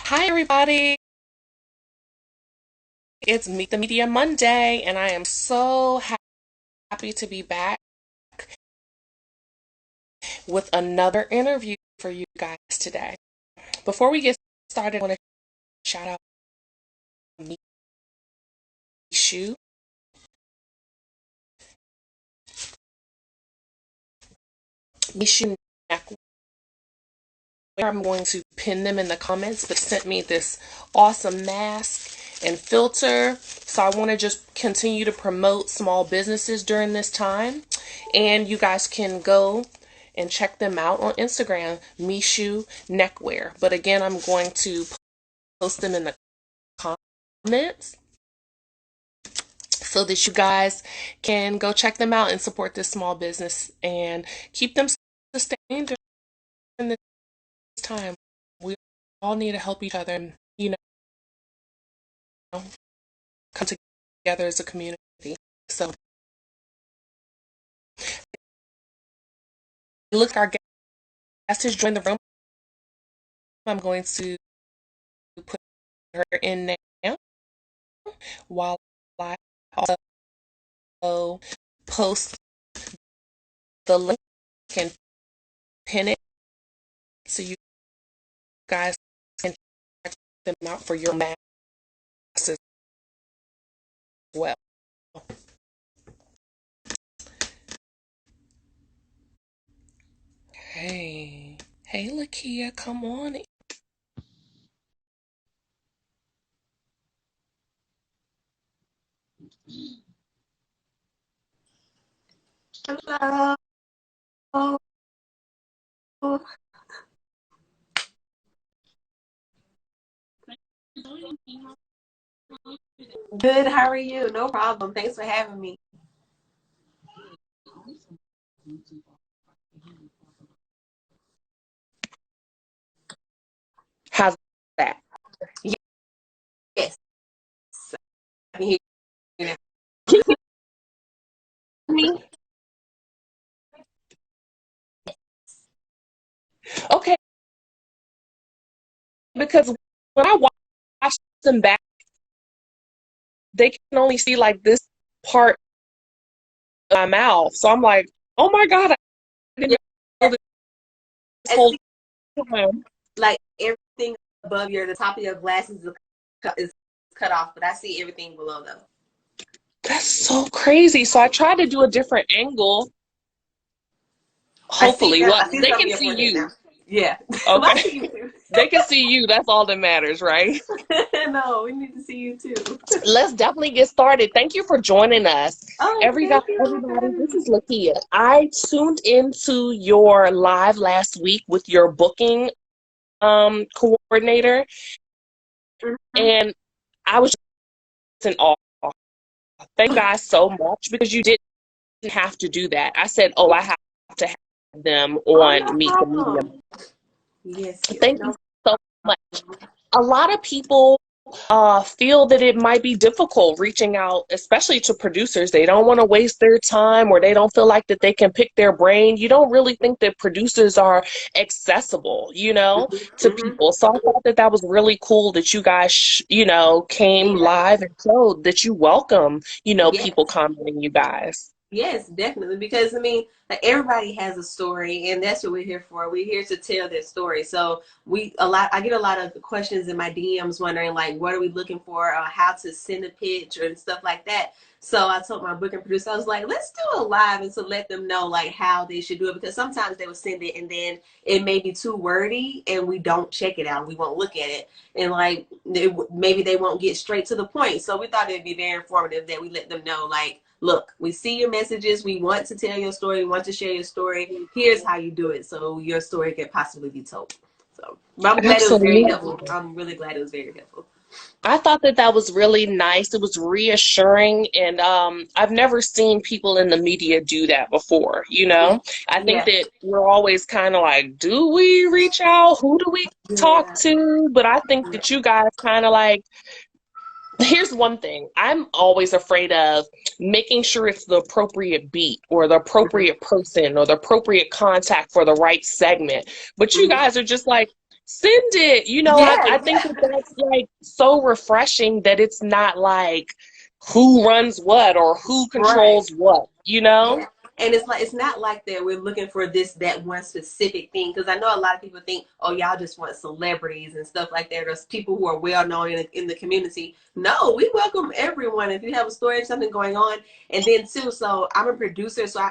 Hi, everybody. It's Meet the Media Monday, and I am so happy to be back with another interview for you guys today. Before we get started, I want to shout out Mishu. Mishu, I'm going to pin them in the comments, but sent me this awesome mask and filter. So I want to just continue to promote small businesses during this time. And you guys can go and check them out on Instagram, Mishu Neckwear. But again, I'm going to post them in the comments so that you guys can go check them out and support this small business and keep them sustained during this time. We all need to help each other and, come together as a community. So it looks like our guest has joined the room. I'm going to put her in now while I also post the link and pin it so you guys can check them out for your masks as well. Hey, hey, LaKia, come on. Hello. Good. How are you? No problem. Thanks for having me. How's that? Yes. I can hear you now. Me? Okay, because when I watch them back, they can only see like this part of my mouth. So I'm like, oh my God, I didn't know this I whole see, time. like everything above the top of your glasses is cut off, but I see everything below though. That's so crazy. So I tried to do a different angle. I see Hopefully, them. well, I see they them on can your see forehead now. you. Yeah. Well, I Okay. see you too. They can see you. That's all that matters, right? No, we need to see you too. Let's definitely get started. Thank you for joining us. Oh, Everybody, thank you for everybody, having this is me. LaKia. I tuned into your live last week with your booking coordinator, Mhm. and I was just in awe. Thank you guys so much because you didn't have to do that. I said, oh, I have to have them Oh, no on Meet the Media. problem. Yes, yes, Thank you no so much. problem. A lot of people feel that it might be difficult reaching out, especially to producers. They don't want to waste their time or they don't feel like that they can pick their brain. You don't really think that producers are accessible, to Mhm. people. So I thought that that was really cool that you guys, came Yeah. live and showed that you welcome, people Yes. commenting you guys. Yes, definitely. Because I mean, like everybody has a story, and that's what we're here for. We're here to tell their story. So I get a lot of questions in my DMs wondering like, what are we looking for, how to send a pitch, or stuff like that. So I told my booking producer, I was like, let's do a live and to let them know like how they should do it because sometimes they will send it and then it may be too wordy and we don't check it out, we won't look at it, and like maybe they won't get straight to the point. So we thought it'd be very informative that we let them know like, look, we see your messages. We want to tell your story. We want to share your story. Here's how you do it so your story can possibly be told. So, but I'm glad it was very Absolutely. helpful. I'm really glad it was very helpful. I thought that that was really nice. It was reassuring, and I've never seen people in the media do that before. I think Yeah. that we're always kind of like, do we reach out? Who do we talk Yeah. to? But I think that you guys kind of like, here's one thing. I'm always afraid of making sure it's the appropriate beat or the appropriate person or the appropriate contact for the right segment. But you Mhm. guys are just like, Send it. I Yes. think that that's like so refreshing that it's not like who runs what or who Right. controls what, you know? Yeah. And it's like it's not like that we're looking for that one specific thing, because I know a lot of people think, oh, y'all just want celebrities and stuff like that. There's people who are well known in the community. No, we welcome everyone if you have a story of something going on. And then too, so I'm a producer, so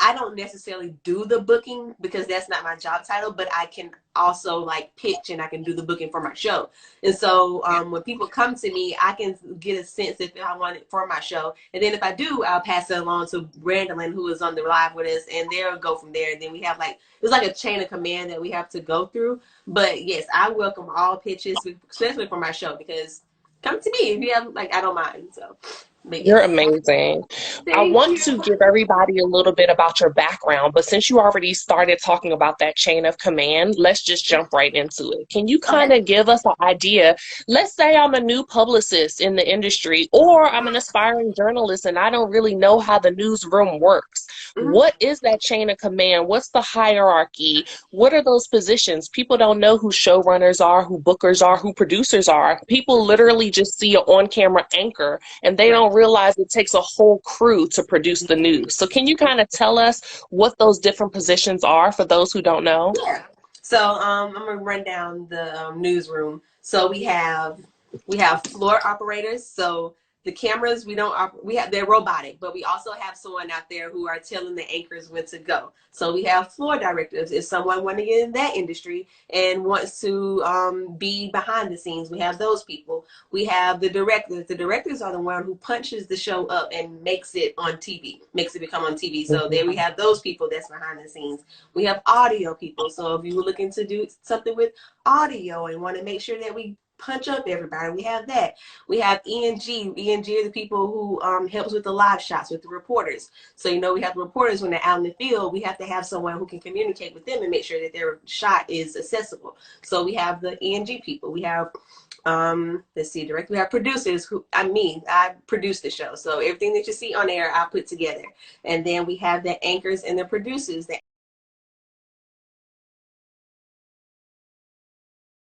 I don't necessarily do the booking because that's not my job title, but I can also like pitch and I can do the booking for my show. And so when people come to me, I can get a sense if I want it for my show. And then if I do, I'll pass it along to Brandon, who is on the live with us, and they'll go from there. And then we have it's like a chain of command that we have to go through. But yes, I welcome all pitches, especially for my show, because come to me if you have, I don't mind. So, but You're yes. amazing. I Thank want you. to give everybody a little bit about your background, but since you already started talking about that chain of command, let's just jump right into it. Can you Okay. kind of give us an idea? Let's say I'm a new publicist in the industry, or I'm an aspiring journalist and I don't really know how the newsroom works. Mhm. What is that chain of command? What's the hierarchy? What are those positions? People don't know who showrunners are, who bookers are, who producers are. People literally just see an on-camera anchor and they Right. don't realize it takes a whole crew to produce the news. So can you kind of tell us what those different positions are for those who don't know? Yeah. So I'm gonna run down the newsroom. So we have floor operators. So the cameras we don't we have they're robotic, but we also have someone out there who are telling the anchors when to go. So we have floor directors. If someone want to get in that industry and wants to be behind the scenes, we have those people. We have the directors. The directors are the one who punches the show up and makes it on TV, makes it become on TV. So there we have those people that's behind the scenes. We have audio people. So if you were looking to do something with audio and want to make sure that we punch up everybody, we have that. We have ENG. ENG are the people who helps with the live shots with the reporters. So we have the reporters when they're out in the field. We have to have someone who can communicate with them and make sure that their shot is accessible. So we have the ENG people. We have let's see, direct. We have producers I produce the show. So everything that you see on air, I put together. And then we have the anchors and the producers.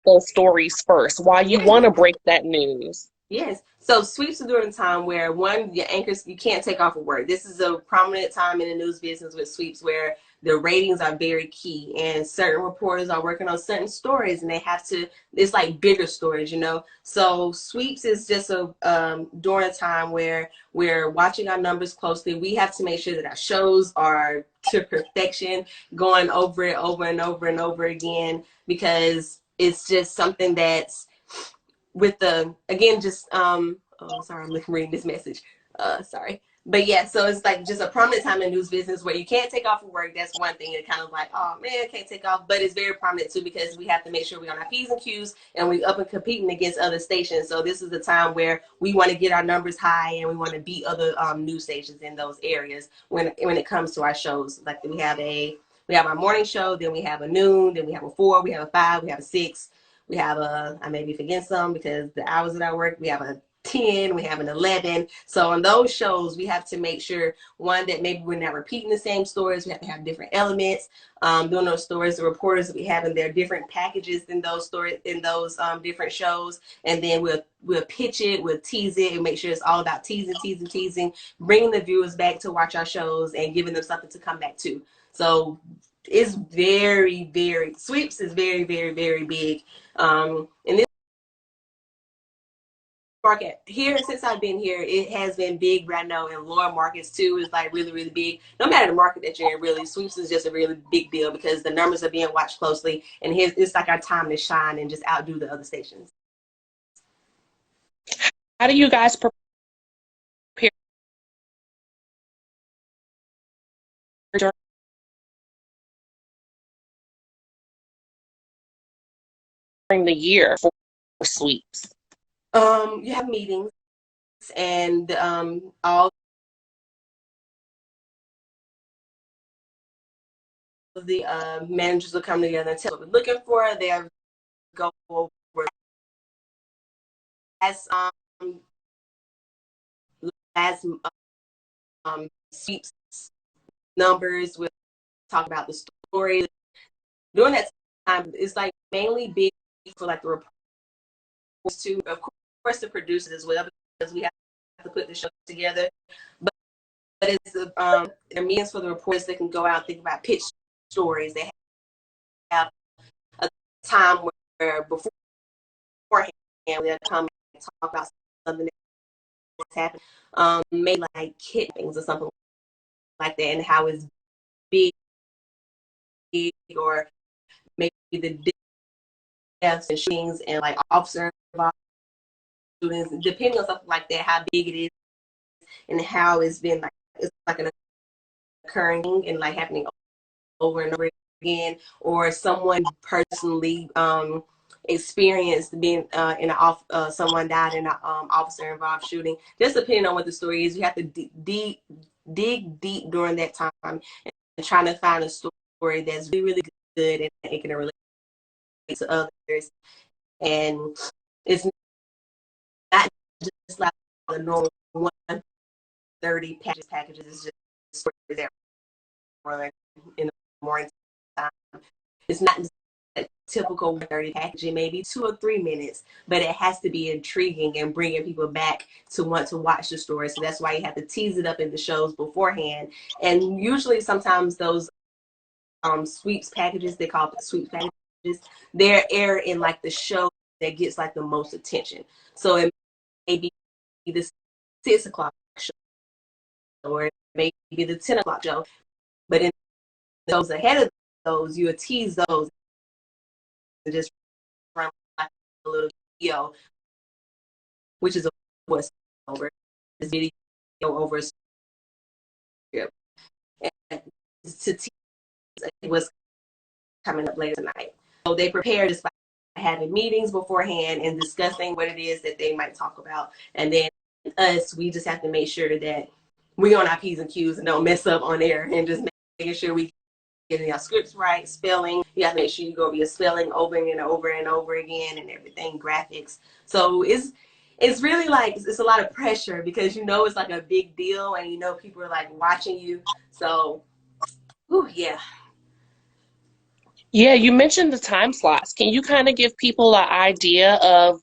Those stories first, why you Yes. want to break that news. Yes. So sweeps are during a time where your anchors, you can't take off of work. This is a prominent time in the news business with sweeps where the ratings are very key and certain reporters are working on certain stories and they have to, it's like bigger stories. So sweeps is just during a time where we're watching our numbers closely. We have to make sure that our shows are to perfection, going over it over and over and over again, because it's just something that's with the again just oh sorry, I'm reading this message, sorry, but yeah, so it's like just a prominent time in news business where you can't take off of work. That's one thing that kind of like, oh man, I can't take off, but it's very prominent too because we have to make sure we're on our P's and Q's and we up and competing against other stations. So this is the time where we want to get our numbers high and we want to beat other news stations in those areas when it comes to our shows. Like we have our morning show, then we have a noon, then we have a 4, we have a 5, we have a 6, we have I may be forgetting some because the hours that I work, we have a 10, we have an 11. So on those shows, we have to make sure, one, that maybe we're not repeating the same stories. We have to have different elements. Doing those stories, the reporters that we have in their different packages in those stories, in those different shows. And then we'll pitch it, we'll tease it, and make sure it's all about teasing, bringing the viewers back to watch our shows and giving them something to come back to. So it's very, very, sweeps is very, very, very big. In this market here, since I've been here, it has been big right now. In lower markets too is like really, really big. No matter the market that you're in, really, sweeps is just a really big deal because the numbers are being watched closely, and here's it's like our time to shine and just outdo the other stations. How do you guys prepare during the year for sweeps? You have meetings and all of the managers will come together and tell what we're looking for. They'll go over as as sweeps numbers. We'll talk about the story during that it's like mainly big for like the reporters too. Of course, the producers as well, because we have to put the show together. But it's their means for the reporters that can go out and think about pitch stories. They have a time where beforehand we have to come and talk about something that's happened, maybe like kidnappings or something like that, and how it's big, or maybe the deaths and shootings and like officer involved shootings, depending on something like that, how big it is and how it's been like, it's like an occurring thing and like happening over and over again, or someone personally experienced being in a someone died in an officer involved shooting. Just depending on what the story is, you have to dig deep during that time and trying to find a story that's really, really good and it can relate to others. And it's not just like the normal 130 packages. It's just stories that run in the morning time. It's not just a typical 130 packaging, maybe 2 or 3 minutes, but it has to be intriguing and bringing people back to want to watch the story. So that's why you have to tease it up in the shows beforehand. And usually sometimes those sweeps packages, they call it sweeps packages, they're aired in like the show that gets like the most attention. So it may be the 6 o'clock show, or it may be the 10 o'clock show, but in those ahead of those, you would tease those and just run like a little video, which is a voice over this video over a script, and to tease what's coming up later tonight. So they prepare just by having meetings beforehand and discussing what it is that they might talk about. And then we just have to make sure that we on our P's and Q's and don't mess up on air, and just making sure we getting our scripts right, spelling. You have to make sure you go over your spelling over and over and over again and everything, graphics. So it's really like, it's a lot of pressure because you know it's like a big deal and you know people are like watching you. So, yeah. Yeah, you mentioned the time slots. Can you kind of give people an idea of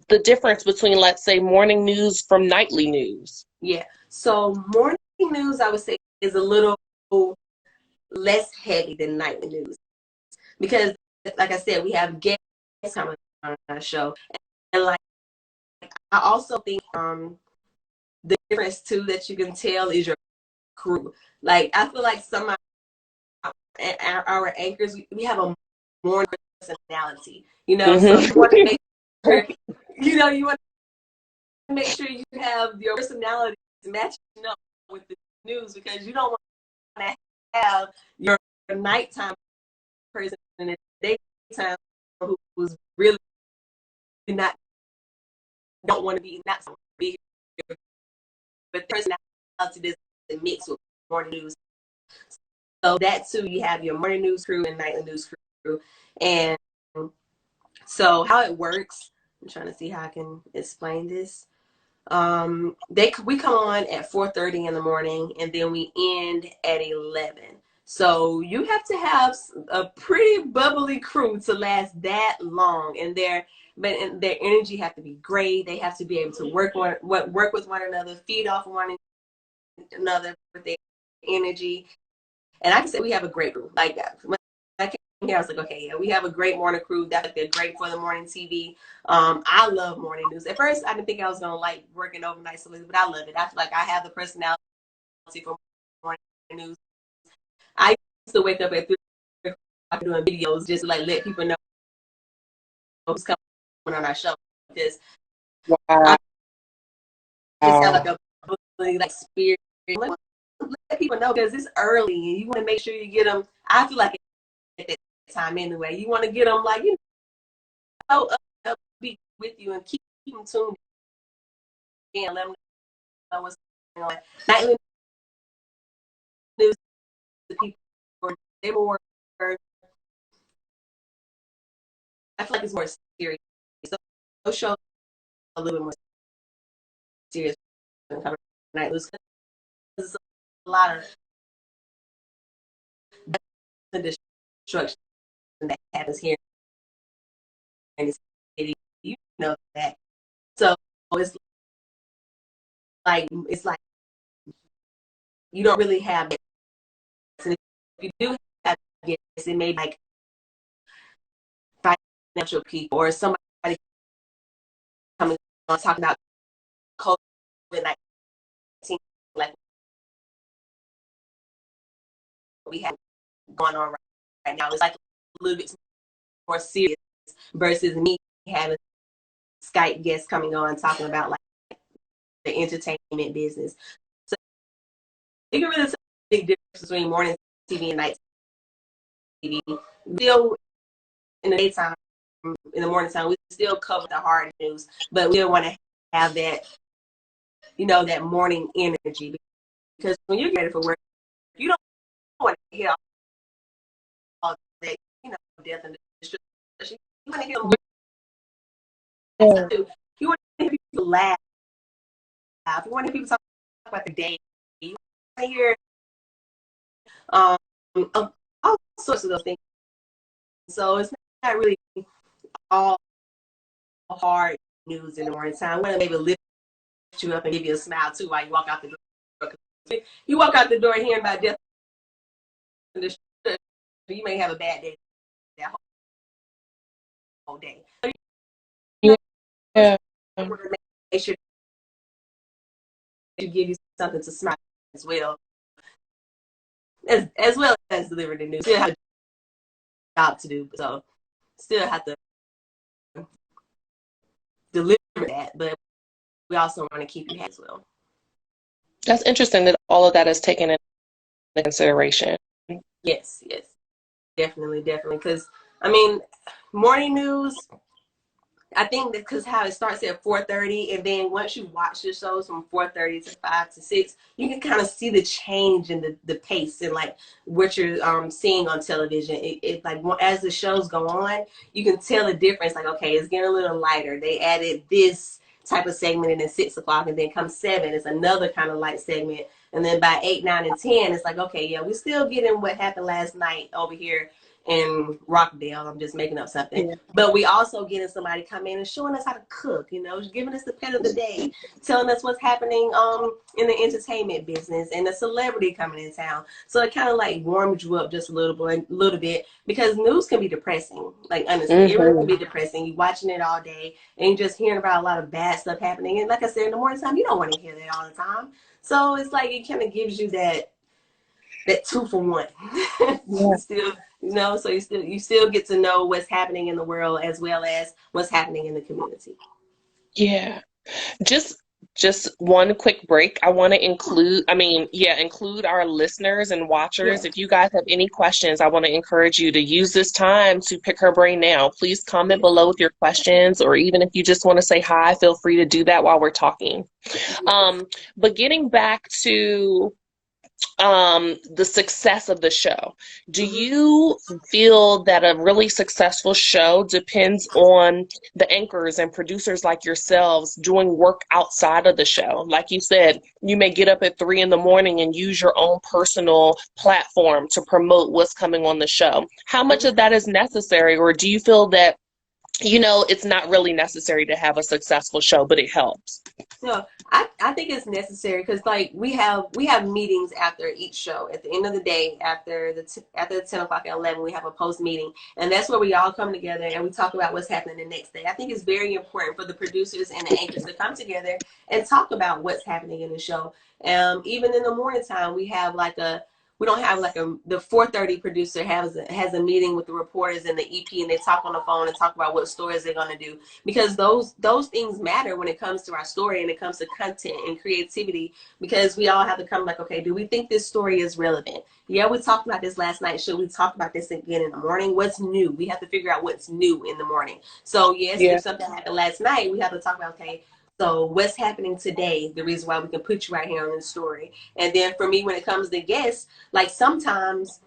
the difference between, let's say, morning news from nightly news? Yeah. So morning news, I would say, is a little less heavy than nightly news because, like I said, we have guests coming on our show, and like I also think the difference too that you can tell is your crew. Like I feel like some of our anchors, we have a more personality, you know. So you want to make sure, you want to make sure you have your personality matching up with the news, because you don't want to have your nighttime person in the daytime who's really not don't want to be here, but personality doesn't mix with morning news. So that too, you have your morning news crew and nightly news crew, and so how it works. I'm trying to see how I can explain this. We come on at 4:30 in the morning, and then we end at 11. So you have to have a pretty bubbly crew to last that long, and their energy have to be great. They have to be able to work with one another, feed off one another with their energy. And I can say we have a great crew. Like when I came here, I was like, okay, yeah, we have a great morning crew. They're great for the morning TV. I love morning news. At first, I didn't think I was gonna like working overnight, but I love it. I feel like I have the personality for morning news. I used to wake up at 3 o'clock doing videos just to like let people know who's coming on our show. Because Wow. I just have like a like spirit. Let people know because it's early and you want to make sure you get them. I feel like at that time anyway, you want to get them like be with you and keep them tuned in. Let them know what's going on. Nightly news, the people they're more. I feel like it's more serious. So those shows a little bit more serious than cover night news. There's a lot of destruction that happens here in the city. You know that. So it's like you don't really have it. And if you do have guests, it may be like financial people or somebody coming on talking about COVID-19, like what we have going on right now. It's like a little bit more serious versus me having Skype guests coming on talking about like the entertainment business. So you can really tell the big difference between morning TV and night TV. Still in the daytime, in the morning time, we still cover the hard news, but we don't want to have that, that morning energy, because when you're ready for work, you don't want to hear all that, death and destruction. You want to hear you want to hear people laugh. You want to hear people talk about the day. You want to hear all sorts of those things. So it's not really all hard news in the morning time. I want to maybe lift you up and give you a smile too while you walk out the door. You walk out the door hearing about death and destruction, you may have a bad day that whole day. Yeah. Make sure to give you something to smile as well. As well as delivering the news. Still have a job to do, so still have to deliver that, but we also want to keep you happy as well. That's interesting that all of that is taken into consideration. Yes, definitely. Because morning news, I think that because how it starts at 4:30, and then once you watch the shows from 4:30 to 5 to 6, you can kind of see the change in the pace and like what you're seeing on television. It like as the shows go on, you can tell the difference. Like, okay, it's getting a little lighter. They added this type of segment, and then 6 o'clock, and then comes 7, it's another kind of light segment, and then by 8, 9, and 10, it's like, okay, yeah, we're still getting what happened last night over here in Rockdale. I'm just making up something. Yeah. But we also getting somebody come in and showing us how to cook, giving us the pet of the day, telling us what's happening in the entertainment business, and a celebrity coming in town. So it kind of like warms you up just a little bit, because news can be depressing. Like, honestly, it really can be depressing. You're watching it all day and you're just hearing about a lot of bad stuff happening. And like I said, in the morning time, you don't want to hear that all the time. So it's like it kind of gives you that 2 for 1. Yeah. So you still get to know what's happening in the world as well as what's happening in the community. Yeah. Just one quick break. I want to include our listeners and watchers. Yeah. If you guys have any questions, I want to encourage you to use this time to pick her brain now. Please comment below with your questions, or even if you just want to say hi, feel free to do that while we're talking. Yes. But getting back to the success of the show. Do you feel that a really successful show depends on the anchors and producers like yourselves doing work outside of the show? Like you said, you may get up at 3 in the morning and use your own personal platform to promote what's coming on the show. How much of that is necessary, or do you feel that it's not really necessary to have a successful show, but it helps? No, I think it's necessary, because like we have meetings after each show. At the end of the day, after the 10 o'clock and 11, we have a post meeting, and that's where we all come together and we talk about what's happening the next day. I think it's very important for the producers and the anchors to come together and talk about what's happening in the show. Even in the morning time, we don't have the 4:30 producer has a meeting with the reporters and the EP, and they talk on the phone and talk about what stories they're going to do, because those things matter when it comes to our story and it comes to content and creativity, because we all have to come like, okay, do we think this story is relevant? Yeah, we talked about this last night. Should we talk about this again in the morning? What's new? We have to figure out what's new in the morning. So yes, if something happened last night, we have to talk about, okay, so what's happening today? The reason why we can put you right here on the story. And then for me, when it comes to guests, like sometimes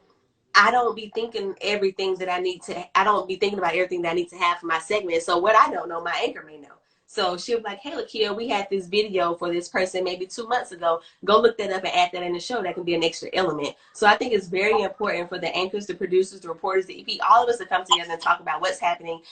I don't be thinking everything that I need to, I don't be thinking about everything that I need to have for my segment. So what I don't know, my anchor may know. So she'll be like, hey, LaKia, we had this video for this person maybe 2 months ago. Go look that up and add that in the show. That can be an extra element. So I think it's very important for the anchors, the producers, the reporters, the EP, all of us to come together and talk about what's happening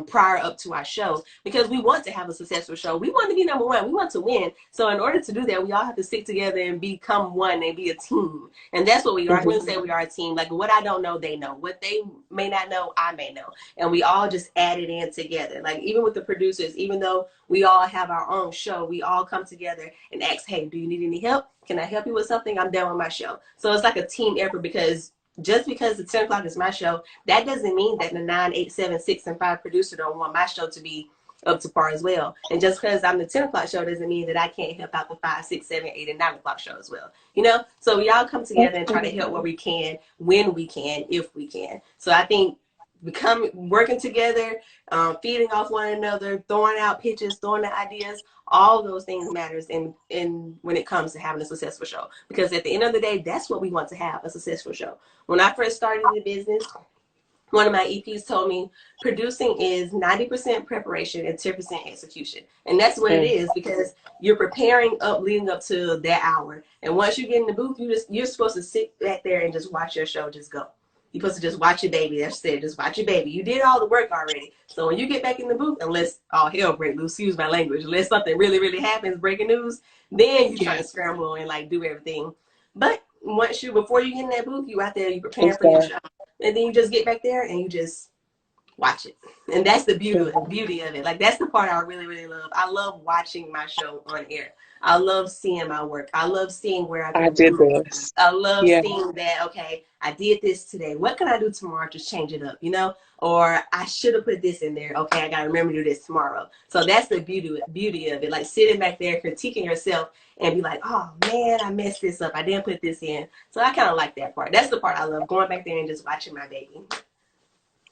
prior up to our show, because we want to have a successful show. We want to be number one. We want to win. So in order to do that, we all have to stick together and become one and be a team. And that's what we are. I wouldn't say we are a team. Like, what I don't know, they know. What they may not know, I may know. And we all just add it in together. Like, even with the producers, even though we all have our own show, we all come together and ask, hey, do you need any help? Can I help you with something? I'm done with my show. So it's like a team effort, because just because the 10 o'clock is my show, that doesn't mean that the 9, 8, 7, 6, and 5 producer don't want my show to be up to par as well. And just because I'm the 10 o'clock show doesn't mean that I can't help out the 5, 6, 7, 8, and 9 o'clock show as well. You know? So we all come together and try to help where we can, when we can, if we can. So I think working together, feeding off one another, throwing out pitches, throwing out ideas, all those things matters in when it comes to having a successful show. Because at the end of the day, that's what we want to have, a successful show. When I first started in the business, one of my EPs told me producing is 90% preparation and 10% execution. And that's what it is, because you're preparing up, leading up to that hour. And once you get in the booth, you're supposed to sit back there and just watch your show just go. You're supposed to just watch your baby. That's it. Just watch your baby. You did all the work already. So when you get back in the booth, unless all hell break loose, excuse my language, unless something really, really happens, breaking news, then you try to scramble and like do everything. But before you get in that booth, you out there, you prepare for your show. And then you just get back there and you just watch it. And that's the beauty of it. Like, that's the part I really, really love. I love watching my show on air. I love seeing my work. I love seeing where I did this. I love seeing that, okay, I did this today. What can I do tomorrow to change it up, you know? Or I should have put this in there. Okay, I got to remember to do this tomorrow. So that's the beauty of it. Like, sitting back there, critiquing yourself and be like, oh, man, I messed this up. I didn't put this in. So I kind of like that part. That's the part I love, going back there and just watching my baby.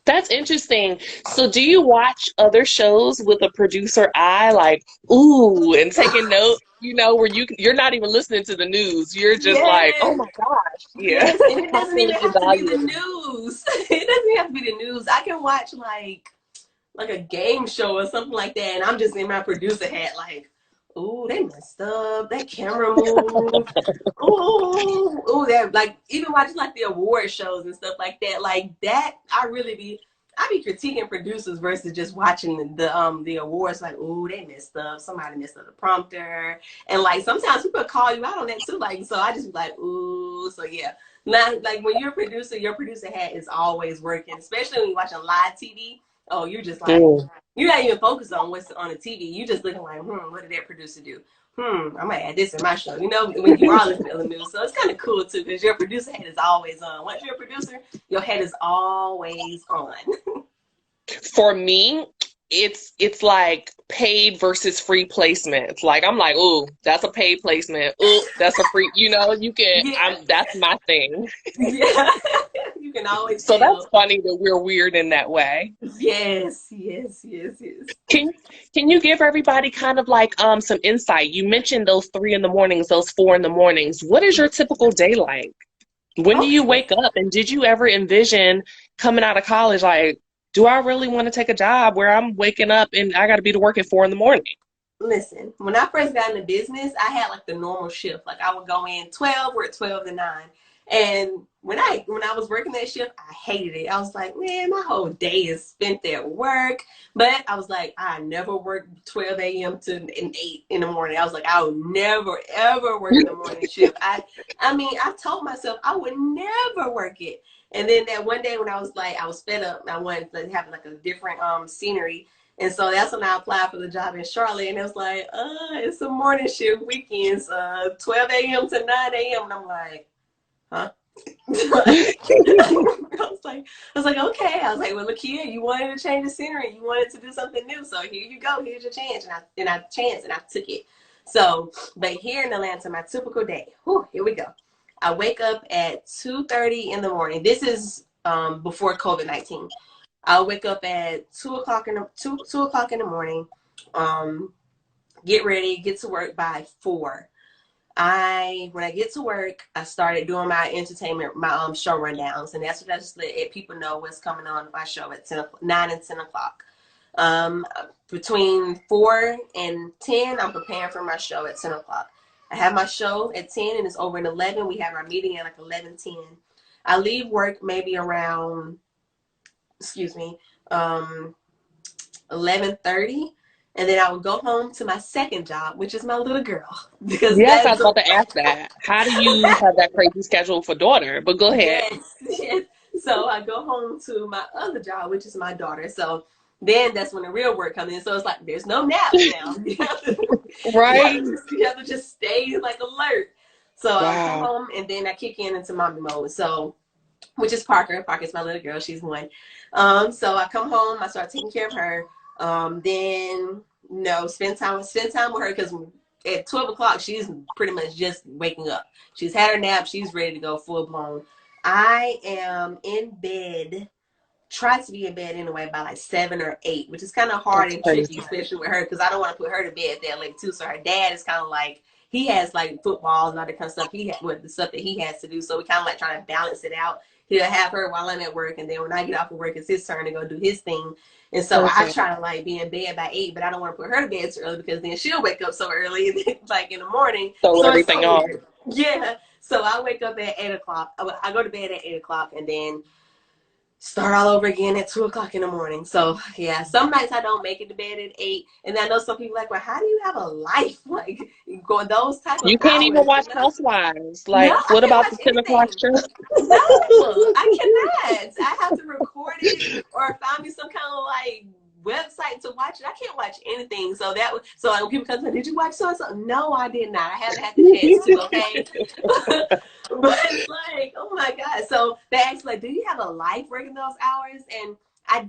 That's interesting. So do you watch other shows with a producer eye, like, ooh, and taking notes, you know, where you're not even listening to the news. You're just like, oh my gosh. Yeah. Yes. And it doesn't even have to be the news. It doesn't have to be the news. I can watch like a game show or something like that, and I'm just in my producer hat like, ooh, they messed up. That camera moved. Ooh, that, like, even watching like the award shows and stuff like that. Like that, I be critiquing producers versus just watching the awards. Like, ooh, they messed up. Somebody messed up the prompter, and like sometimes people call you out on that too. Like, so I just be like, ooh. So yeah, now, like when you're a producer, your producer hat is always working, especially when you're watching live TV. Oh, you're just like, you're not even focused on what's on the TV. You're just looking like, what did that producer do? I'm going to add this in my show. You know, when you are listening to the news. So it's kind of cool, too, because your producer hat is always on. Once you're a producer, your hat is always on. For me, it's like paid versus free placement. Like, I'm like, ooh, that's a paid placement. Ooh, that's a free, you know, you can, that's my thing. Yeah. You can always So tell. That's funny that we're weird in that way. Yes. Can you give everybody kind of like some insight? You mentioned those 3 in the mornings, those 4 in the mornings. What is your typical day like? When do you wake up? And did you ever envision coming out of college like, do I really want to take a job where I'm waking up and I got to be to work at 4 in the morning? Listen, when I first got into business, I had like the normal shift. Like, I would go in 12, work 12 to 9. And when I was working that shift, I hated it. I was like, man, my whole day is spent at work. But I was like, I never work 12 a.m. to 8 in the morning. I was like, I would never, ever work in the morning shift. I told myself I would never work it. And then that one day when I was like, I was fed up. I wanted to have like a different scenery. And so that's when I applied for the job in Charlotte. And it was like, it's a morning shift, weekends, 12 a.m. to 9 a.m. And I'm like, huh? I was like, okay. I was like, well, LaKia, you wanted to change the scenery. You wanted to do something new. So here you go. Here's your chance. And I took it. So, but here in Atlanta, my typical day, here we go. I wake up at 2:30 in the morning. This is before COVID-19. I'll wake up at 2 o'clock in the morning, get ready, get to work by 4. When I get to work, I started doing my entertainment, my show rundowns, and that's what I just let people know what's coming on my show at 9 and 10 o'clock. Um, Between 4 and 10, I'm preparing for my show at 10 o'clock. I have my show at 10 and it's over at 11. We have our meeting at like 11:10. I leave work maybe around, excuse me, 11:30. And then I would go home to my second job, which is my little girl. Because Yes, I was that's about to ask that. How do you have that crazy schedule for daughter? But go ahead. yes, yes. So I go home to my other job, which is my daughter. So then that's when the real work comes in. So it's like there's no naps now. Right? You have to just stay like alert. So I come Wow. home and then I kick in into mommy mode. So which is Parker. Parker's my little girl. She's one. So I come home. I start taking care of her. Then spend time with her because at 12 o'clock she's pretty much just waking up. She's had her nap. She's ready to go full blown. I am in bed. Try to be in bed anyway by like 7 or 8, which is kind of hard That's and tricky, crazy. especially with her because I don't want to put her to bed that late too. So her dad is kind of like he has like football and all that kind of stuff. He had with the stuff that he has to do, so we kind of like trying to balance it out. He'll have her while I'm at work, and then when I get off of work, it's his turn to go do his thing. And so I Perfect. try to like be in bed by 8, but I don't want to put her to bed too early because then she'll wake up so early, like in the morning. Throw So it's everything so off. weird. Yeah. So I wake up at 8 o'clock. I go to bed at 8 o'clock, and then start all over again at 2 o'clock in the morning. So yeah, some nights I don't make it to bed at 8. And I know some people like, well, how do you have a life? Like going those type of You can't even hours, watch Housewives. No, Like, I what can't about the watch 10 o'clock anything. show? No, I cannot. I have to record it or find me some kind of like website to watch it. I can't watch anything. So when people come to me, did you watch so and so? No, I did not. I haven't had the chance to, okay? But it's like, oh my God. So they ask like, do you have a life working those hours? And I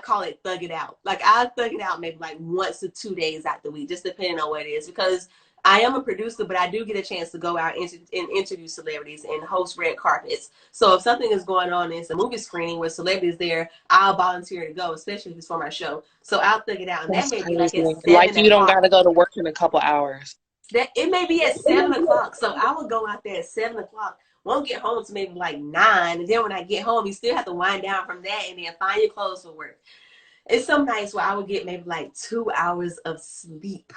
call it thug it out. Like I thug it out maybe like once or 2 days out the week, just depending on what it is. Because I am a producer, but I do get a chance to go out and interview celebrities and host red carpets. So if something is going on and it's a movie screening with celebrities there, I'll volunteer to go, especially if it's for my show. So I'll thug it out. And that That's may be like crazy. at Like, 7 you don't got o'clock. to go to work in a couple hours. That it may be at 7 o'clock. So I would go out there at 7 o'clock. Won't get home to maybe like 9. And then when I get home, you still have to wind down from that and then find your clothes for work. It's some nights where I would get maybe like 2 hours of sleep.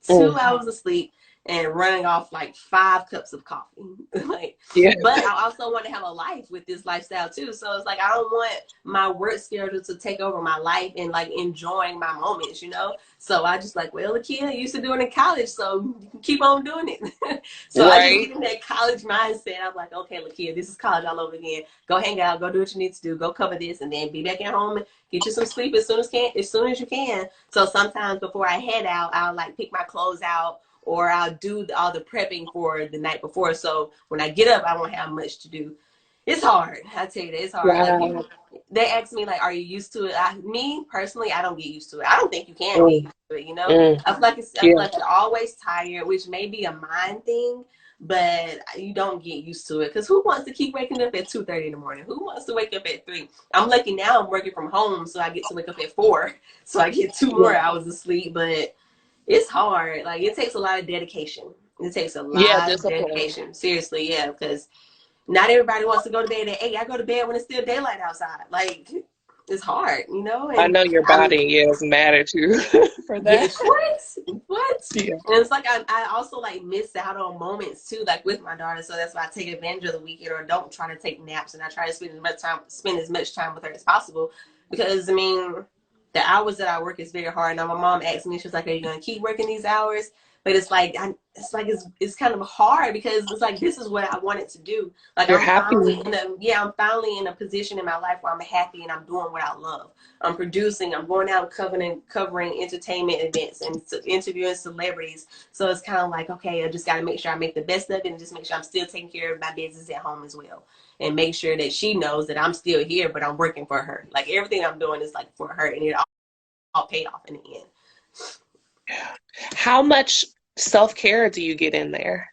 2 hours of sleep and running off like 5 cups of coffee. Like, Yeah. but I also want to have a life with this lifestyle too. So it's like I don't want my work schedule to take over my life and like enjoying my moments, So I just like, well, LaKia used to do it in college, so you can keep on doing it. So I just Right. get in that college mindset. I'm like, okay, LaKia, this is college all over again. Go hang out, go do what you need to do, go cover this, and then be back at home and get you some sleep as soon as you can. So sometimes before I head out, I'll like pick my clothes out or I'll do all the prepping for the night before. So when I get up, I won't have much to do. It's hard. I tell you that it's hard. Like Wow. they ask me like, "Are you used to it?" Me personally, I don't get used to it. I don't think you can get Mm, used to it. mm, I feel yeah. like you're always tired, which may be a mind thing, but you don't get used to it. Because who wants to keep waking up at 2:30 in the morning? Who wants to wake up at 3? I'm lucky now. I'm working from home, so I get to wake up at 4, so I get 2 more hours of sleep. But it's hard. Like it takes a lot of dedication. It takes a Yeah, lot of discipline. dedication. Seriously, yeah, because not everybody wants to go to bed at 8. I go to bed when it's still daylight outside. Like it's hard, I and know your I'm body is mad at you for yeah, that. what? Yeah. And it's like I also like miss out on moments too, like with my daughter. So that's why I take advantage of the weekend or don't try to take naps, and I try to spend as much time with her as possible. Because I mean, the hours that I work is very hard. Now my mom asked me, she was like, "Are you gonna keep working these hours?" But it's like it's kind of hard because it's like this is what I wanted to do. Like You're happy. I'm finally in a position in my life where I'm happy and I'm doing what I love. I'm producing, I'm going out covering entertainment events and interviewing celebrities. So it's kind of like, okay, I just got to make sure I make the best of it and just make sure I'm still taking care of my business at home as well. And make sure that she knows that I'm still here, but I'm working for her. Like everything I'm doing is like for her and it all paid off in the end. How much self-care do you get in there?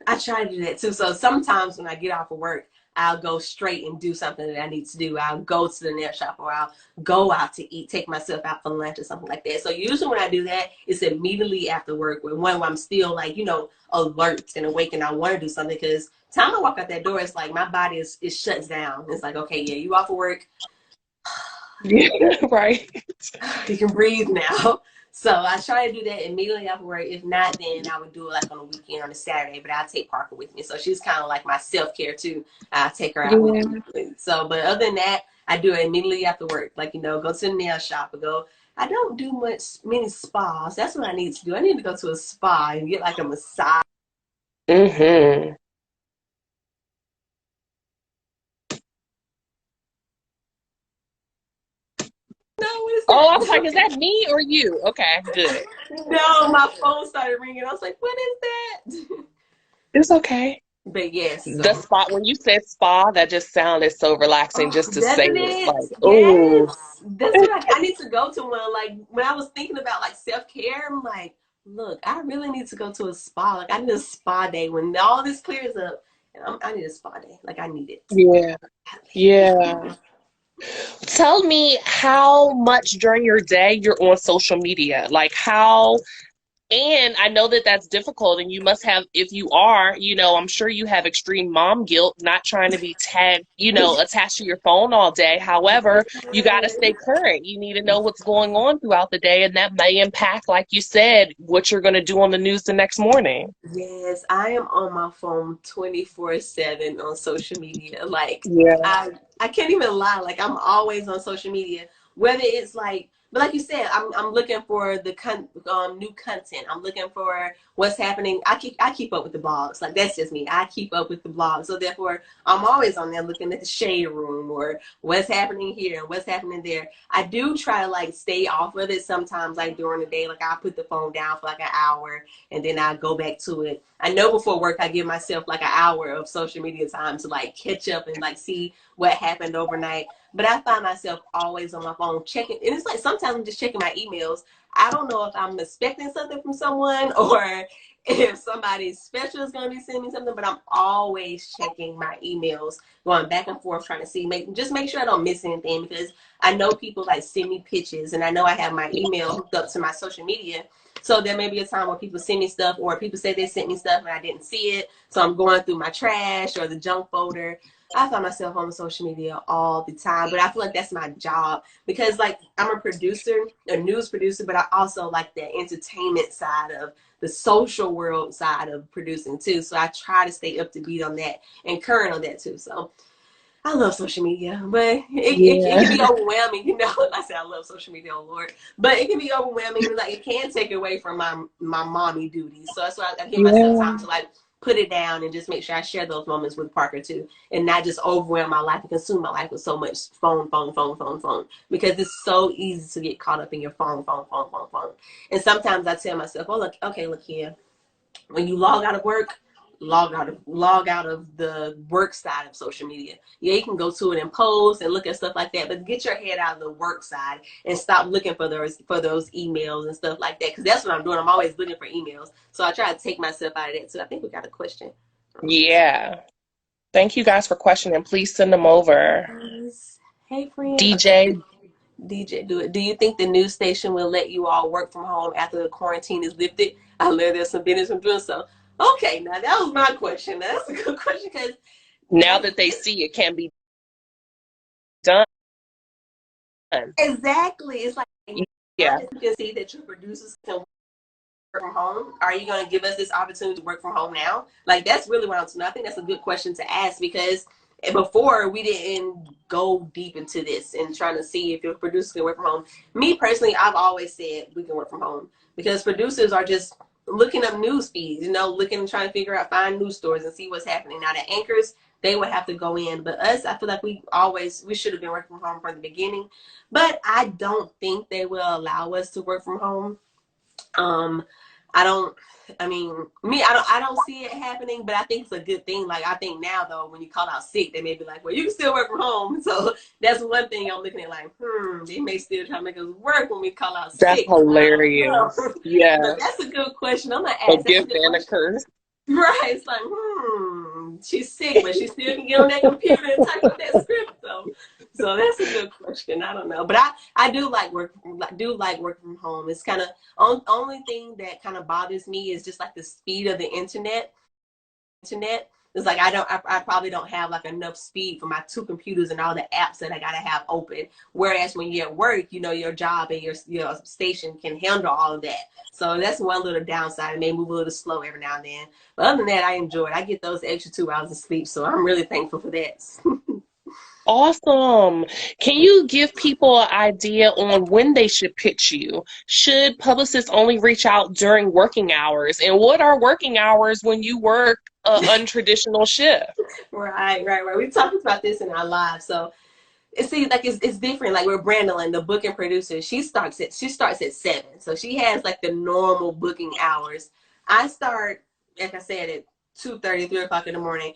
I try to do that too. So sometimes when I get off of work, I'll go straight and do something that I need to do. I'll go to the nail shop or I'll go out to eat, take myself out for lunch or something like that. So usually when I do that, it's immediately after work when I'm still like, alert and awake and I want to do something because time I walk out that door, it's like my body is shuts down. It's like, okay, yeah, you off of work. Yeah, right. You can breathe now. So I try to do that immediately after work. If not, then I would do it like on a weekend on a Saturday. But I'll take Parker with me. So she's kind of like my self-care too. I take her out with Yeah. me. So, but other than that, I do it immediately after work. Like, go to the nail shop or go. I don't do many spas. That's what I need to do. I need to go to a spa and get like a massage. Mm-hmm. No, what is Oh, I was like, is that? that me or you? Okay, good. No, my phone started ringing. I was like, what is that? It's okay. But yes, The so. spa, when you said spa, that just sounded so relaxing Oh, just to say doesn't it. it? Like, Yes. oh, That's what I need to go to one. Like when I was thinking about like self-care, I'm like, look, I really need to go to a spa. Like I need a spa day when all this clears up. I need a spa day. Like I need it. yeah, yeah. Tell me how much during your day you're on social media. Like how, and I know that that's difficult, and you must have, if you are, I'm sure you have extreme mom guilt, not trying to be tagged, attached to your phone all day. However, you got to stay current. You need to know what's going on throughout the day, and that may impact, like you said, what you're going to do on the news the next morning. Yes, I am on my phone 24/7 on social media. Like Yeah. I can't even lie. Like I'm always on social media. Whether it's like but like you said, I'm looking for the new content. I'm looking for what's happening. I keep up with the blogs. Like that's just me. I keep up with the blogs. So therefore I'm always on there looking at the shade room or what's happening here and what's happening there. I do try to like stay off of it sometimes like during the day. Like I put the phone down for like an hour and then I go back to it. I know before work I give myself like an hour of social media time to like catch up and like see what happened overnight. But I find myself always on my phone checking, and it's like sometimes I'm just checking my emails. I don't know if I'm expecting something from someone or if somebody special is going to be sending me something, but I'm always checking my emails, going back and forth, trying to see, just make sure I don't miss anything because I know people like send me pictures, and I know I have my email hooked up to my social media. So there may be a time where people send me stuff or people say they sent me stuff and I didn't see it. So I'm going through my trash or the junk folder. I find myself on social media all the time, but I feel like that's my job because like I'm a producer, a news producer, but I also like the entertainment side of the social world side of producing too. So I try to stay up to beat on that and current on that too. So I love social media, but it can Yeah. be overwhelming. I say I love social media, oh Lord, but it can be overwhelming. Like it can take away from my mommy duties. So that's why I give myself time Yeah. to like put it down and just make sure I share those moments with Parker too, and not just overwhelm my life and consume my life with so much phone, phone, phone, phone, phone. Because it's so easy to get caught up in your phone, phone, phone, phone, phone. And sometimes I tell myself, oh look, okay, look here when you log out of work, log out of the work side of social media. Yeah, you can go to it and post and look at stuff like that, but get your head out of the work side and stop looking for those emails and stuff like that. Because that's what I'm doing. I'm always looking for emails. So I try to take myself out of that. So I think we got a question. Yeah. Thank you guys for questioning. Please send them over. Hey friend. Okay. DJ. DJ, do it. Do you think the news station will let you all work from home after the quarantine is lifted? I learned there's some business from doing so. Okay, now that was my question. That's a good question because Now they that they see it can be done. exactly. It's like now Yeah. that you can see that your producers can work from home, are you going to give us this opportunity to work from home now? Like that's really what I'm saying. I think that's a good question to ask because before we didn't go deep into this and trying to see if your producers can work from home. Me personally, I've always said we can work from home because producers are just looking up news feeds, looking and trying to figure out, find news stories and see what's happening. Now the anchors, they would have to go in, but us, I feel like we should have been working from home from the beginning, but I don't think they will allow us to work from home. um, I don't. I mean, me, I don't see it happening, but I think it's a good thing. Like I think now though, when you call out sick, they may be like, "Well, you can still work from home." So that's one thing I'm looking at. Like, they may still try to make us work when we call out That's sick. So I don't know. hilarious. But Yeah. that's a good question. I'm gonna A ask. That's a gift good and a question. curse. Right. It's like, she's sick, but she still can get on that computer and type up that script. So that's a good question. I don't know, but I do like working from home. It's kind of only thing that kind of bothers me is just like the speed of the internet. It's like I probably don't have like enough speed for my two computers and all the apps that I gotta have open. Whereas when you're at work, you know, your job and your station can handle all of that. So that's one little downside. It may move a little slow every now and then. But other than that, I enjoy it. I get those extra 2 hours of sleep, so I'm really thankful for that. Awesome. Can you give people an idea on when they should pitch you? Should publicists only reach out during working hours? And what are working hours when you work a untraditional shift? Right. We talked about this in our live. So it's different. Like with Brandolyn, the booking producer, she starts at 7. So she has like the normal booking hours. I start, like I said, at 2:30, 3 o'clock in the morning.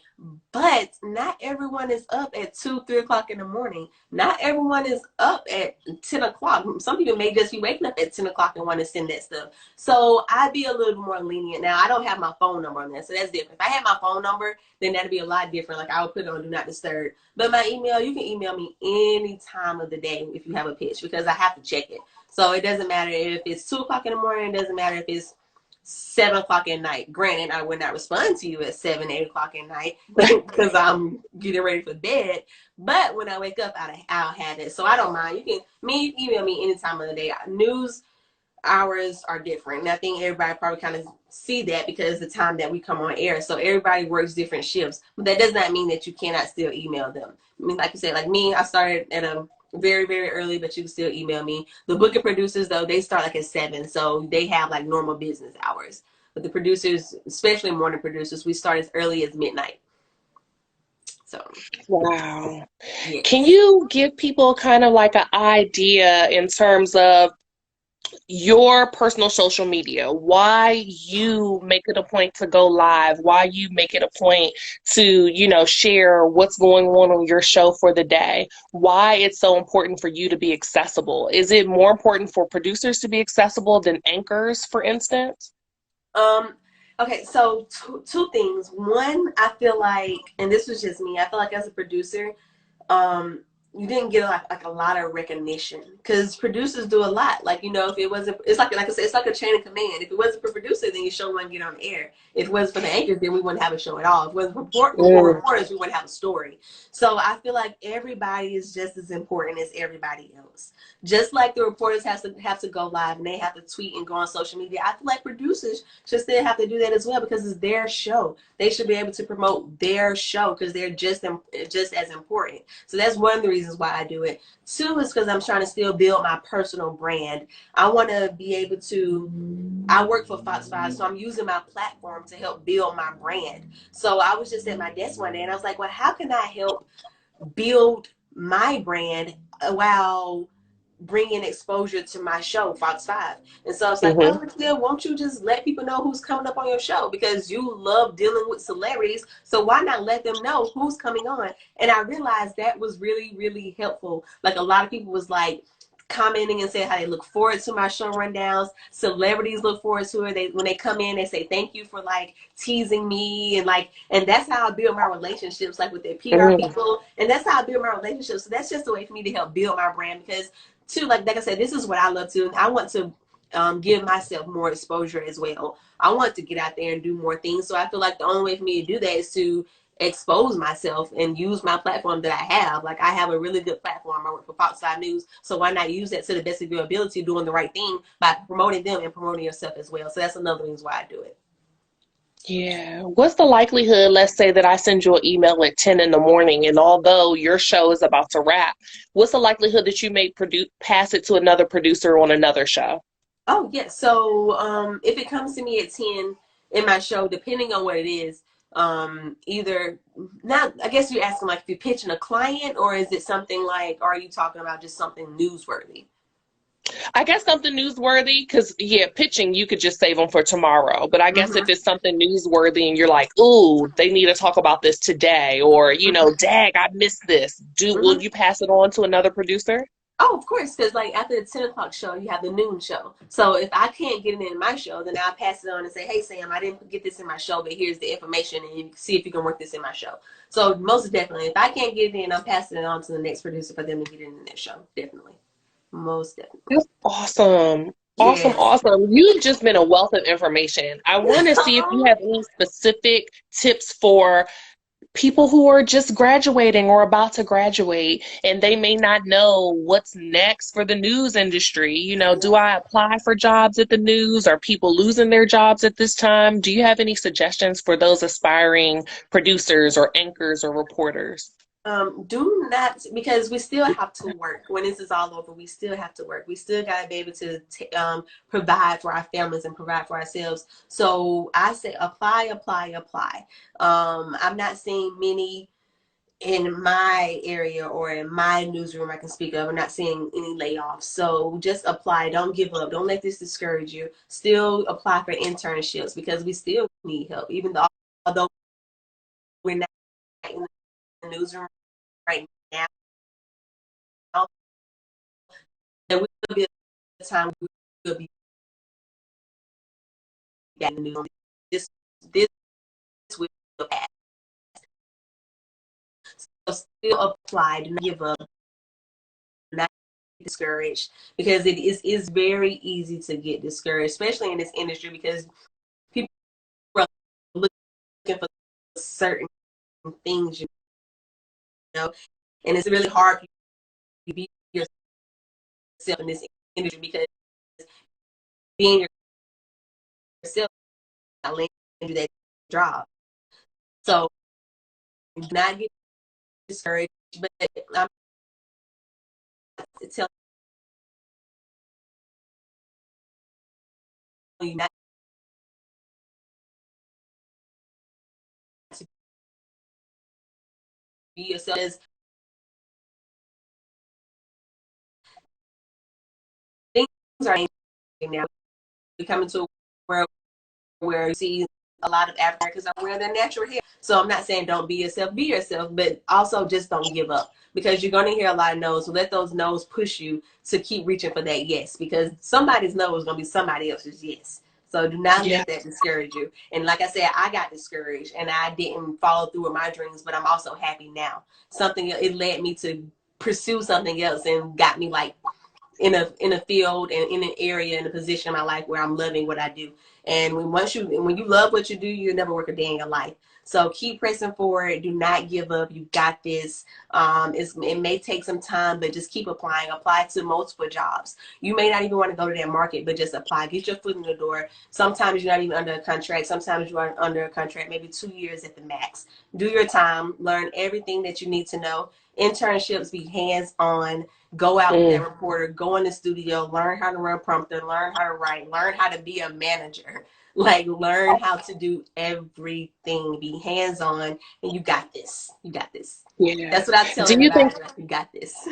But not everyone is up at 2, 3 o'clock in the morning. Not everyone is up at 10 o'clock. Some people may just be waking up at 10 o'clock and want to send that stuff. So I'd be a little more lenient. Now, I don't have my phone number on there, so that's different. If I had my phone number, then that'd be a lot different. Like I would put it on Do Not Disturb. But my email, you can email me any time of the day if you have a pitch, because I have to check it. So it doesn't matter if it's 2 o'clock in the morning. It doesn't matter if it's 7 o'clock at night. Granted, I would not respond to you at 7, 8 o'clock at night because I'm getting ready for bed. But when I wake up, I'll have it. So I don't mind. You can email me any time of the day. News hours are different. And I think everybody probably kind of see that because the time that we come on air. So everybody works different shifts. But that does not mean that you cannot still email them. I mean, like you said, like me, I started at a very, very early, but you can still email me. The booking producers, though, they start like at 7. So they have like normal business hours. But the producers, especially morning producers, we start as early as midnight. So, Wow. Can yes. you give people kind of like an idea in terms of your personal social media, why you make it a point to go live, why you make it a point to, share what's going on your show for the day, why it's so important for you to be accessible? Is it more important for producers to be accessible than anchors, for instance? Um, okay, so two things. One, I feel like, and this was just me, I feel like as a producer, um, you didn't get a lot of recognition because producers do a lot. Like, if it wasn't, it's like I said, it's like a chain of command. If it wasn't for producer, then your show wouldn't get on air. If it wasn't for the anchors, then we wouldn't have a show at all. If it wasn't for Mm, reporters, we wouldn't have a story. So I feel like everybody is just as important as everybody else. Just like the reporters have to go live and they have to tweet and go on social media, I feel like producers should still have to do that as well because it's their show. They should be able to promote their show because they're just as important. So that's one of the reasons why I do it. Two is because I'm trying to still build my personal brand. I want to be able to, I work for Fox 5, so I'm using my platform to help build my brand. So I was just at my desk one day and I was like, well, how can I help build my brand while bringing exposure to my show, Fox 5? And so it's like, mhm. well, LaKia, won't you just let people know who's coming up on your show? Because you love dealing with celebrities. So why not let them know who's coming on? And I realized that was really, really helpful. Like a lot of people was like, commenting and saying how they look forward to my show rundowns. Celebrities look forward to it. When they come in, they say thank you for like teasing me and that's how I build my relationships, like with their PR Mm, people, and that's how I build my relationships. So that's just a way for me to help build my brand because, too, like I said, this is what I love to. I want to give myself more exposure as well. I want to get out there and do more things. So I feel like the only way for me to do that is to expose myself and use my platform that I have. Like I have a really good platform. I work for Fox 5 News. So why not use that to the best of your ability, doing the right thing by promoting them and promoting yourself as well. So that's another reason why I do it. yeah. What's the likelihood, let's say that I send you an email at 10 in the morning, and although your show is about to wrap, what's the likelihood that you may pass it to another producer on another show? Oh, yeah. So if it comes to me at 10 in my show, depending on what it is, either not, I guess you're asking like if you're pitching a client, or is it something like, are you talking about just something newsworthy? I guess something newsworthy, because yeah, pitching you could just save them for tomorrow. But I guess if Mm-hmm. it's something newsworthy and you're like, "Ooh, they need to talk about this today," or Mm-hmm. "Dag, I missed this." Will Mm-hmm. you pass it on to another producer? Oh, of course, because like after the 10 o'clock show, you have the noon show. So if I can't get it in my show, then I'll pass it on and say, hey, Sam, I didn't get this in my show, but here's the information, and you can see if you can work this in my show. So most definitely, if I can't get it in, I'm passing it on to the next producer for them to get it in their show. Definitely. Most definitely. That's awesome. Awesome, Yes. awesome. You've just been a wealth of information. I want to see if you have any specific tips for people who are just graduating or about to graduate and they may not know what's next for the news industry. Do I apply for jobs at the news? Are people losing their jobs at this time? Do you have any suggestions for those aspiring producers or anchors or reporters? Do not, because we still have to work. When this is all over, we still have to work. We still got to be able to provide for our families and provide for ourselves. So I say apply, apply, apply. I'm not seeing many in my area or in my newsroom I can speak of. I'm not seeing any layoffs. So just apply. Don't give up. Don't let this discourage you. Still apply for internships because we still need help, even though although we're not in the newsroom right now. There will be a time we will be back in the news. This will pass. So still apply. Do not give up. Do not get discouraged because it is very easy to get discouraged, especially in this industry because people are looking for certain things, and it's really hard to be yourself in this industry because being yourself not letting you do that job. So do not get discouraged, but I'm telling you not to be yourself. As things are changing now. We're coming to a world where you see a lot of Africans are wearing their natural hair. So I'm not saying don't be yourself, but also just don't give up because you're going to hear a lot of no's. So let those no's push you to keep reaching for that yes, because somebody's no is going to be somebody else's yes. So do not Yeah. let that discourage you. And like I said, I got discouraged and I didn't follow through with my dreams, but I'm also happy now. It led me to pursue something else and got me like in a field and in an area in a position in my life where I'm loving what I do. And when you love what you do, you'll never work a day in your life. So keep pressing forward. Do not give up. You got this. It may take some time, but just keep applying. Apply to multiple jobs. You may not even want to go to that market, but just apply. Get your foot in the door. Sometimes you're not even under a contract. Sometimes you are under a contract, maybe 2 years at the max. Do your time. Learn everything that you need to know. Internships, be hands-on. Go out with that reporter, go in the studio, learn how to run prompter, learn how to write, learn how to be a manager, like learn how to do everything, be hands-on, and you got this. You got this. Yeah. That's what I tell Do you think everybody, like, you got this.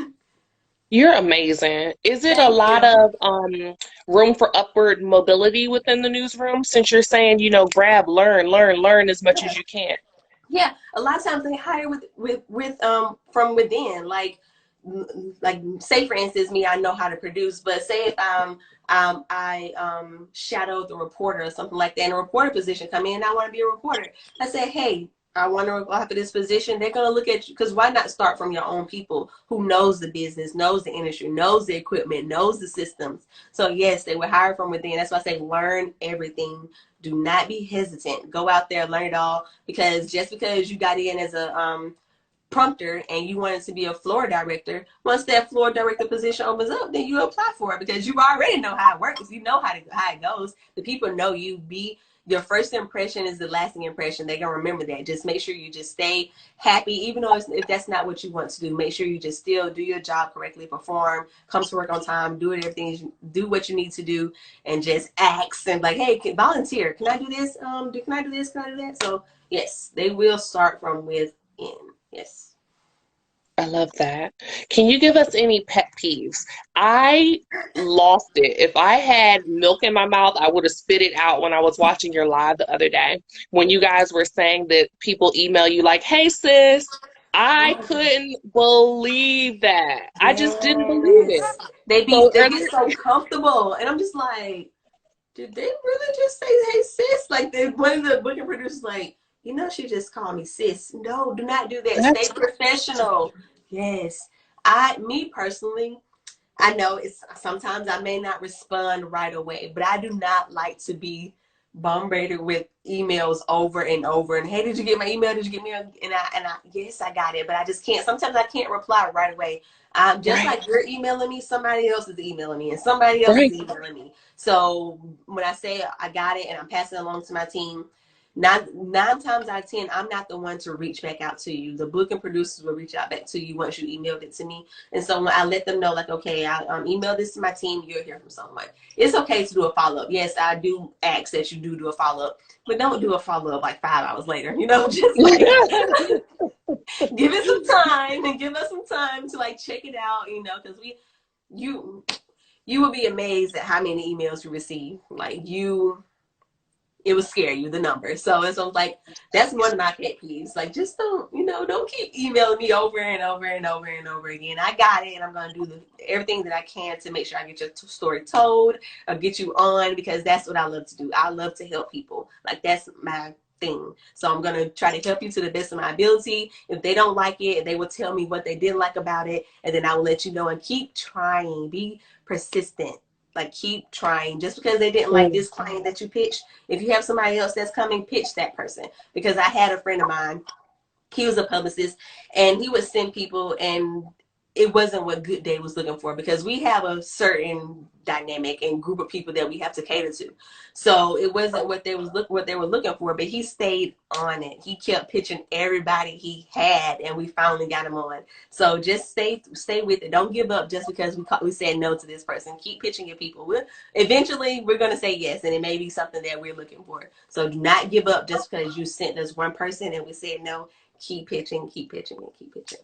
you're amazing? Is it a Thank lot you. of room for upward mobility within the newsroom since you're saying, grab, learn as much as you can? Yeah, a lot of times they hire with from within. Like say for instance, me, I know how to produce, but say if I shadowed the reporter or something like that, and a reporter position come in, I want to be a reporter. I say, hey, I want to apply for this position. They're gonna look at you because why not start from your own people who knows the business, knows the industry, knows the equipment, knows the systems. So yes, they were hired from within. That's why I say learn everything. Do not be hesitant. Go out there, learn it all. Because just because you got in as a prompter and you wanted to be a floor director, once that floor director position opens up, then you apply for it because you already know how it works. You know how it goes. The people know you. Your first impression is the lasting impression. They're gonna remember that. Just make sure you just stay happy, even though if that's not what you want to do. Make sure you just still do your job correctly, perform, come to work on time, do what you need to do, and just ask and like, hey, volunteer. Can I do this? Can I do this? Can I do that? So yes, they will start from within. Yes. I love that. Can you give us any pet peeves? I lost it. If I had milk in my mouth, I would have spit it out when I was watching your live the other day. When you guys were saying that people email you like, hey sis, I couldn't believe that. I just didn't believe Yes. it. They be So they are get there so comfortable. And I'm just like, did they really just say, hey sis? Like one of the booking producers like, she just called me sis. No, do not do that. Stay that's professional. Yes. Me personally, I know it's sometimes I may not respond right away, but I do not like to be bombarded with emails over and over. And hey, did you get my email? Did you get me? And I yes, I got it, but I just can't. Sometimes I can't reply right away. Just Right. like you're emailing me, somebody else is emailing me, and somebody else is Right. emailing me. So when I say I got it and I'm passing it along to my team, nine times out of 10, I'm not the one to reach back out to you. The booking producers will reach out back to you once you emailed it to me. And so when I let them know, like, okay, I email this to my team, you'll hear from someone. It's okay to do a follow-up. Yes, I do ask that you do a follow-up, but don't do a follow-up like 5 hours later, just like give it some time and give us some time to like check it out, because you you will be amazed at how many emails you receive. Like it will scare you, the number. So it's like, that's one of my pet peeves. Like, just don't keep emailing me over and over and over and over again. I got it, and I'm going to do everything that I can to make sure I get your story told or get you on, because that's what I love to do. I love to help people. Like, that's my thing. So I'm going to try to help you to the best of my ability. If they don't like it, they will tell me what they didn't like about it, and then I will let you know, and keep trying. Be persistent. Like, keep trying. Just because they didn't like this client that you pitched, if you have somebody else that's coming, pitch that person. Because I had a friend of mine, he was a publicist, and he would send people, and it wasn't what Good Day was looking for, because we have a certain dynamic and group of people that we have to cater to. So it wasn't what they were looking for, but he stayed on it. He kept pitching everybody he had, and we finally got him on. So just stay with it. Don't give up just because we said no to this person. Keep pitching your people. Eventually we're going to say yes, and it may be something that we're looking for. So do not give up just because you sent us one person and we said no. Keep pitching, keep pitching, and keep pitching.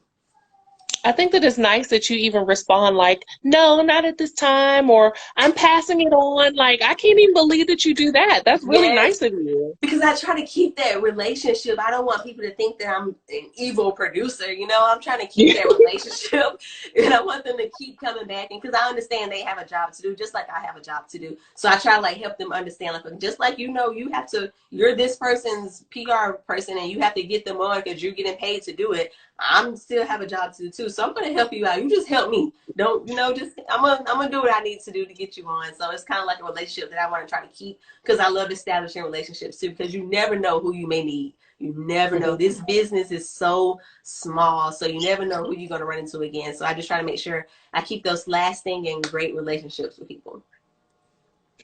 I think that it's nice that you even respond like, no, not at this time, or I'm passing it on. Like, I can't even believe that you do that. That's really Yes, nice of you. because I try to keep that relationship. I don't want people to think that I'm an evil producer. I'm trying to keep that relationship, and I want them to keep coming back. And because I understand they have a job to do, just like I have a job to do. So I try to like help them understand, like, just like you're this person's PR person, and you have to get them on because you're getting paid to do it. I'm still have a job to do too. So I'm gonna help you out. You just help me. Don't just I'm gonna do what I need to do to get you on. So it's kind of like a relationship that I want to try to keep, because I love establishing relationships too, because you never know who you may need. You never know. This business is so small, so you never know who you're going to run into again. So I just try to make sure I keep those lasting and great relationships with people.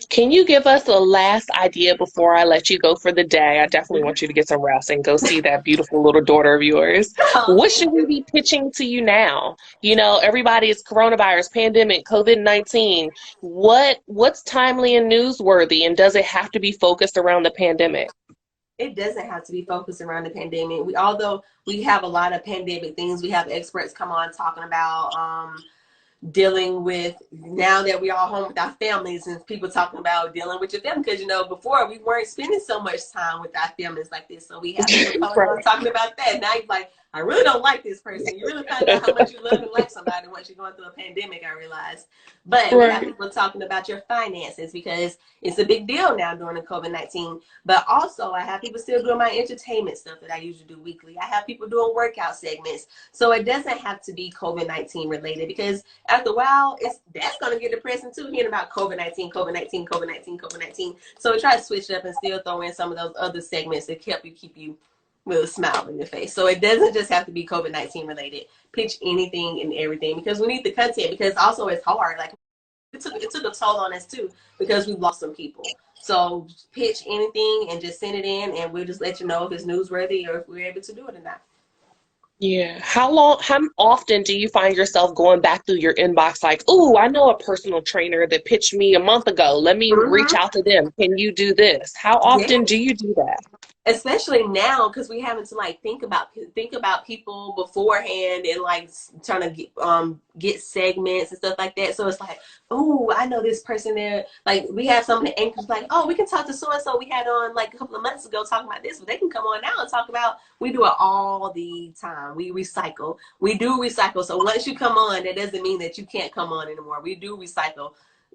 Can you give us a last idea before I let you go for the day? I definitely want you to get some rest and go see that beautiful little daughter of yours. Oh, What thank should we you. be pitching to you now? Everybody is coronavirus, pandemic, COVID-19. What's timely and newsworthy, and does it have to be focused around the pandemic? It doesn't have to be focused around the pandemic. Although we have a lot of pandemic things, we have experts come on talking about dealing with, now that we all home with our families, and people talking about dealing with your family, because before we weren't spending so much time with our families like this. So we have people coming on talking about that. Now you're like, I really don't like this person. You really find out how much you love and like somebody once you're going through a pandemic, I realized. But we have Right. people talking about your finances, because it's a big deal now during the COVID-19. But also I have people still doing my entertainment stuff that I usually do weekly. I have people doing workout segments. So it doesn't have to be COVID-19 related, because after a while, that's going to get depressing too, hearing about COVID-19, COVID-19, COVID-19, COVID-19. So we try to switch it up and still throw in some of those other segments that keep you with a smile on your face. So it doesn't just have to be COVID-19 related. Pitch anything and everything, because we need the content, because also it's hard. Like, it took a toll on us too, because we lost some people. So pitch anything and just send it in, and we'll just let you know if it's newsworthy or if we're able to do it or not. Yeah. How often do you find yourself going back through your inbox like, oh, I know a personal trainer that pitched me a month ago. Let me reach Mm-hmm. out to them. Can you do this? How often Yeah. do you do that? Especially now, because we having to like think about people beforehand, and like trying to get segments and stuff like that. So it's like, oh, I know this person there. Like, we have some of the anchors like, oh, we can talk to so and so we had on like a couple of months ago talking about this, but they can come on now and talk about. We do it all the time. We recycle. We do recycle. So once you come on, that doesn't mean that you can't come on anymore. We do recycle.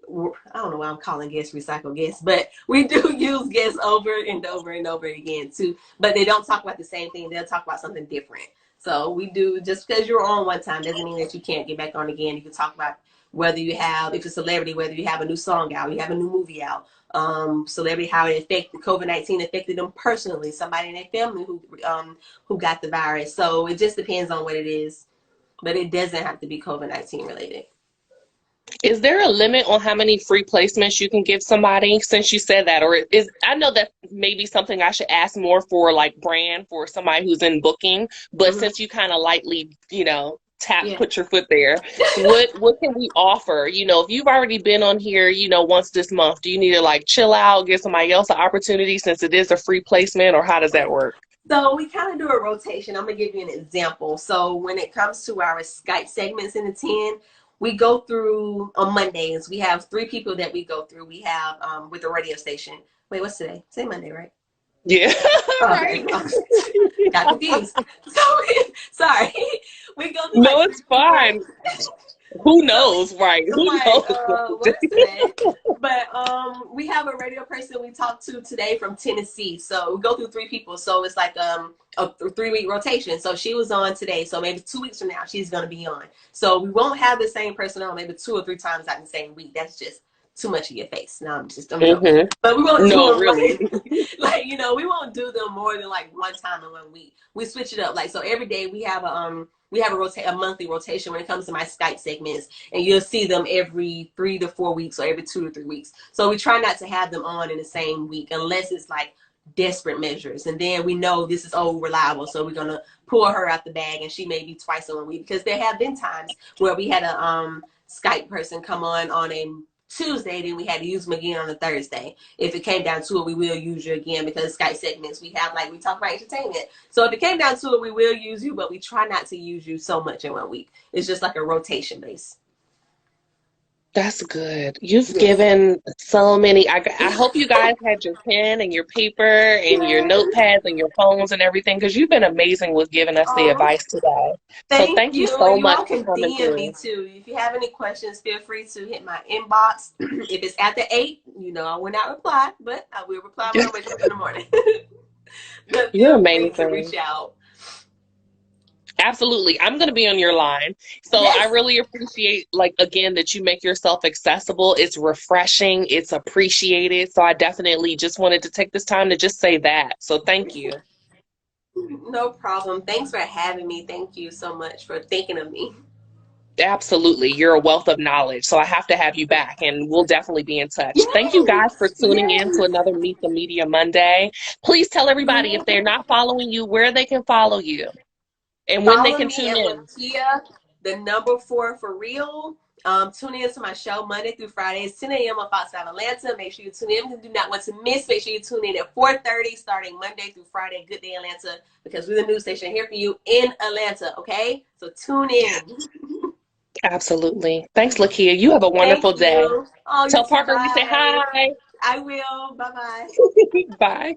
I don't know why I'm calling guests recycle guests, but we do use guests over and over and over again too. But they don't talk about the same thing. They'll talk about something different. So we do, just because you're on one time doesn't mean that you can't get back on again. You can talk about whether you have, if it's a celebrity, whether you have a new song out, you have a new movie out, celebrity, how it affected COVID-19 affected them personally, somebody in their family who got the virus. So it just depends on what it is, but it doesn't have to be COVID-19 related. Is there a limit on how many free placements you can give somebody, since you said that? Or is, I know that maybe something I should ask more for, like brand, for somebody who's in booking, but since you kind of lightly, put your foot there, what can we offer? If you've already been on here, once this month, do you need to like chill out, give somebody else an opportunity since it is a free placement, or how does that work? So we kind of do a rotation. I'm gonna give you an example. So when it comes to our Skype segments in the 10, we go through on Mondays. We have 3 people that we go through. We have with the radio station. Wait, what's today? Say Monday, right? Yeah. Okay. Got confused. So sorry. We go through. No, it's fine. Who knows, right? Who knows? What's today? But we have a radio person we talked to today from Tennessee. So we go through 3 people. So it's like a 3-week rotation. So she was on today. So maybe 2 weeks from now, she's going to be on. So we won't have the same person on maybe 2 or 3 times out in the same week. That's just too much of your face. No, I'm joking. But we won't do them really. We won't do them more than like 1 time in 1 week. We switch it up. Like, so every day we have a monthly rotation when it comes to my Skype segments, and you'll see them every 3 to 4 weeks or every 2 to 3 weeks. So we try not to have them on in the same week unless it's like desperate measures. And then we know this is reliable. So we're going to pull her out the bag, and she may be twice in 1 week, because there have been times where we had a Skype person come on a Tuesday, then we had to use them again on a Thursday. If it came down to it, we will use you again, because Skype segments we have, like we talk about entertainment. So if it came down to it, we will use you, but we try not to use you so much in 1 week. It's just like a rotation base. That's good. You've given so many. I hope you guys had your pen and your paper and your notepads and your phones and everything, because you've been amazing with giving us the advice today. So thank you so much for coming through. Me too. If you have any questions, feel free to hit my inbox. If it's after 8, I will not reply, but I will reply when I wake up in the morning. But you're amazing. To reach out. Absolutely. I'm going to be on your line. So I really appreciate, again, that you make yourself accessible. It's refreshing. It's appreciated. So I definitely just wanted to take this time to just say that. So thank you. No problem. Thanks for having me. Thank you so much for thinking of me. Absolutely. You're a wealth of knowledge. So I have to have you back, and we'll definitely be in touch. Thank you guys for tuning in to another Meet the Media Monday. Please tell everybody, if they're not following you, where they can follow you. And when they can tune in. LaKia, the number 4 for real. Tune in to my show Monday through Fridays, 10 a.m. on Fox 5 Atlanta. Make sure you tune in. You do not want to miss. Make sure you tune in at 4:30 starting Monday through Friday. Good Day Atlanta, because we're the news station here for you in Atlanta, okay? So tune in. Absolutely. Thanks, LaKia. You have a wonderful day. Oh, tell Parker we say hi. I will. Bye-bye. Bye.